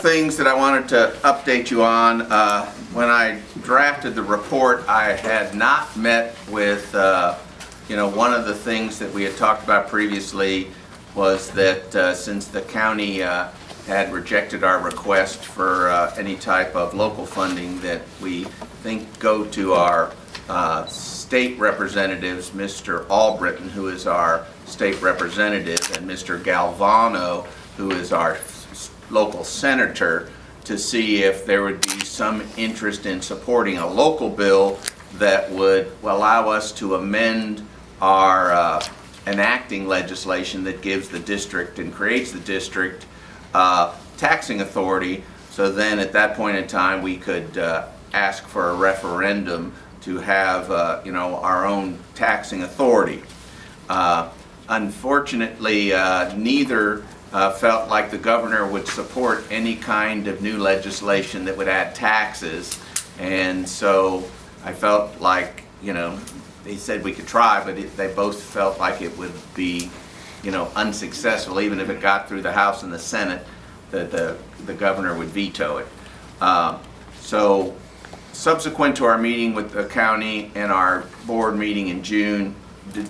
things that I wanted to update you on. When I drafted the report, I had not met with, one of the things that we had talked about previously was that since the county had rejected our request for any type of local funding, that we think go to our state representatives, Mr. Albritton, who is our state representative, and Mr. Galvano, who is our local senator, to see if there would be some interest in supporting a local bill that would allow us to amend our enacting legislation that gives the district and creates the district taxing authority. So then at that point in time we could ask for a referendum to have our own taxing authority. Unfortunately, neither felt like the governor would support any kind of new legislation that would add taxes, and so I felt like, they said we could try, but they both felt like it would be, unsuccessful. Even if it got through the House and the Senate, that the governor would veto it. So subsequent to our meeting with the county and our board meeting in June,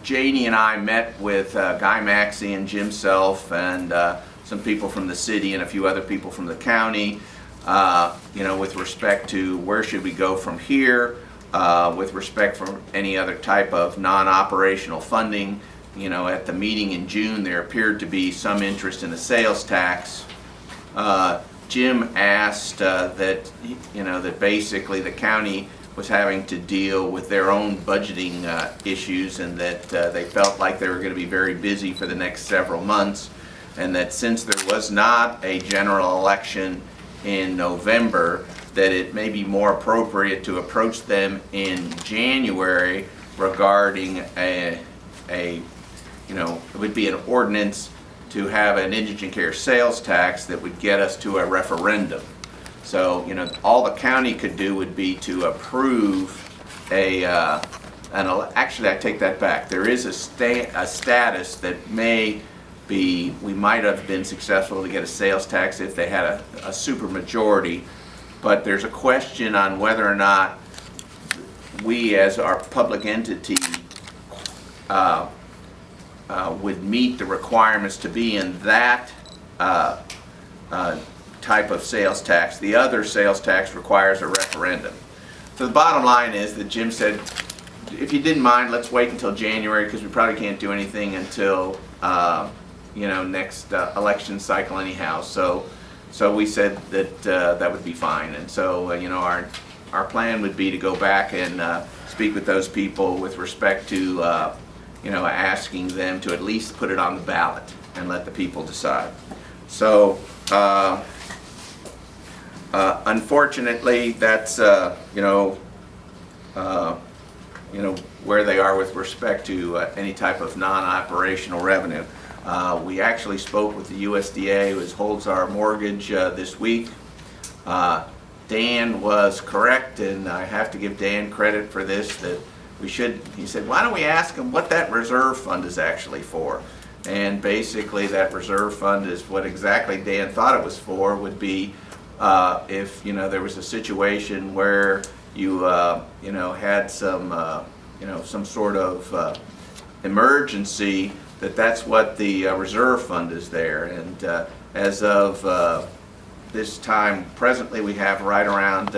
Janie and I met with Guy Maxey and Jim Self and some people from the city and a few other people from the county, with respect to where should we go from here, with respect for any other type of non-operational funding. At the meeting in June, there appeared to be some interest in the sales tax. Jim asked that basically the county was having to deal with their own budgeting issues, and that they felt like they were going to be very busy for the next several months, and that since there was not a general election in November, that it may be more appropriate to approach them in January regarding it would be an ordinance to have an indigent care sales tax that would get us to a referendum. So, all the county could do would be to approve actually I take that back. There is a status that may be, we might have been successful to get a sales tax if they had a super majority, but there's a question on whether or not we as our public entity would meet the requirements to be in that type of sales tax. The other sales tax requires a referendum. So the bottom line is that Jim said, if you didn't mind, let's wait until January, because we probably can't do anything until next election cycle anyhow. So we said that that would be fine, and so our plan would be to go back and speak with those people with respect to asking them to at least put it on the ballot and let the people decide. So unfortunately, that's where they are with respect to any type of non-operational revenue. We actually spoke with the USDA, who holds our mortgage this week. Dan was correct, and I have to give Dan credit for this, that he said, why don't we ask him what that reserve fund is actually for? And basically that reserve fund is what exactly Dan thought it was for, would be if there was a situation where you had some sort of emergency, that's what the reserve fund is there. And as of this time presently, we have right around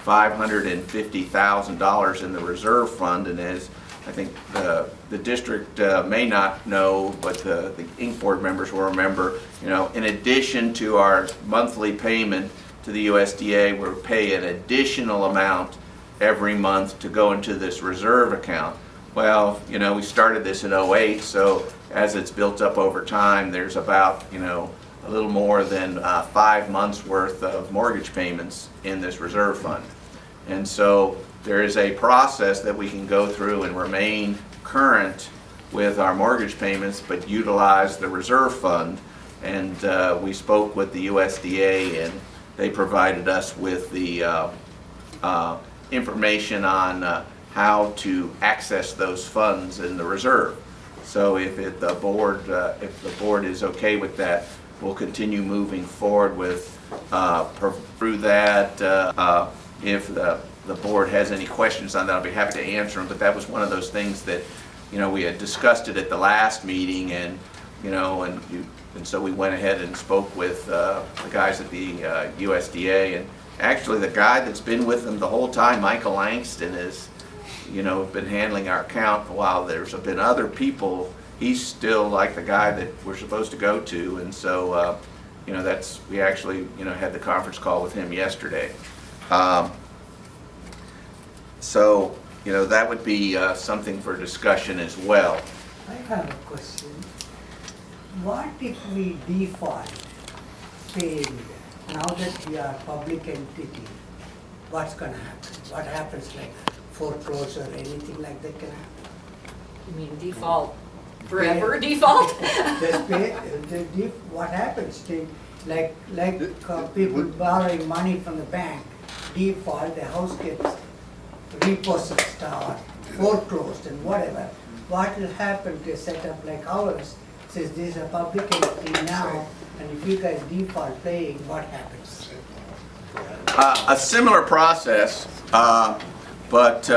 $550,000 in the reserve fund, and as I think the district may not know, but the Inc. board members will remember, in addition to our monthly payment to the USDA, we're paying an additional amount every month to go into this reserve account. Well, we started this in '08, so as it's built up over time, there's about, a little more than 5 months worth of mortgage payments in this reserve fund. And so there is a process that we can go through and remain current with our mortgage payments, but utilize the reserve fund. And we spoke with the USDA, and they provided us with the information on how to access those funds in the reserve. So if the board is okay with that, we'll continue moving forward with through that. If the board has any questions on that, I'll be happy to answer them. But that was one of those things that, you know, we had discussed it at the last meeting, and you know, and so we went ahead and spoke with the guys at the USDA, and actually the guy that's been with them the whole time, Michael Langston, is, you know, been handling our account. While there's been other people, he's still like the guy that we're supposed to go to, and so you know, we actually, you know, had the conference call with him yesterday. So, you know, that would be something for discussion as well. I have a question. What if we default paying now that we are a public entity? What's going to happen? What happens, like foreclosure or anything like that can happen? You mean default, forever default? Just pay, what happens? Like people borrowing money from the bank, default, the house gets repossessed or foreclosed and whatever. What will happen to a setup like ours? Since this is a public entity now, and if you guys default paying, what happens? A similar process, but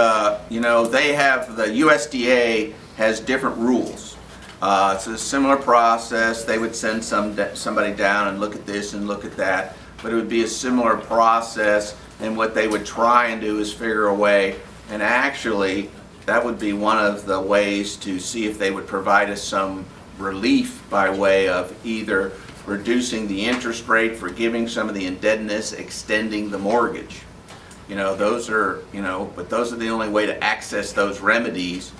you know, they have, the USDA has different rules. It's a similar process. They would send somebody down and look at this and look at that, but it would be a similar process, and what they would try and do is figure a way, and actually that would be one of the ways to see if they would provide us some relief by way of either reducing the interest rate, forgiving some of the indebtedness, extending the mortgage. You know, those are, you know, but those are the only way to access those remedies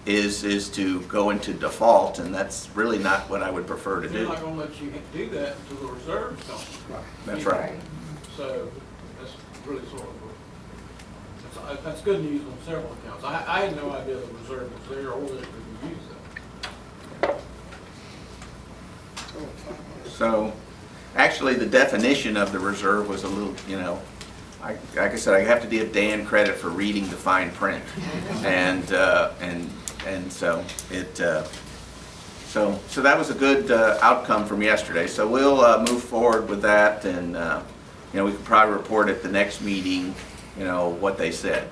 is to go into default, and that's really not what I would prefer to They're do. not gonna let you do that until the reserves come. That's right. So that's really sort of, that's good news on several accounts. I had no idea the reserve was there or that it could be used though. So, actually, the definition of the reserve was a little, you know, like I said, I have to give Dan credit for reading the fine print, and so it, so that was a good outcome from yesterday. So we'll move forward with that, and you know, we could probably report at the next meeting, you know, what they said.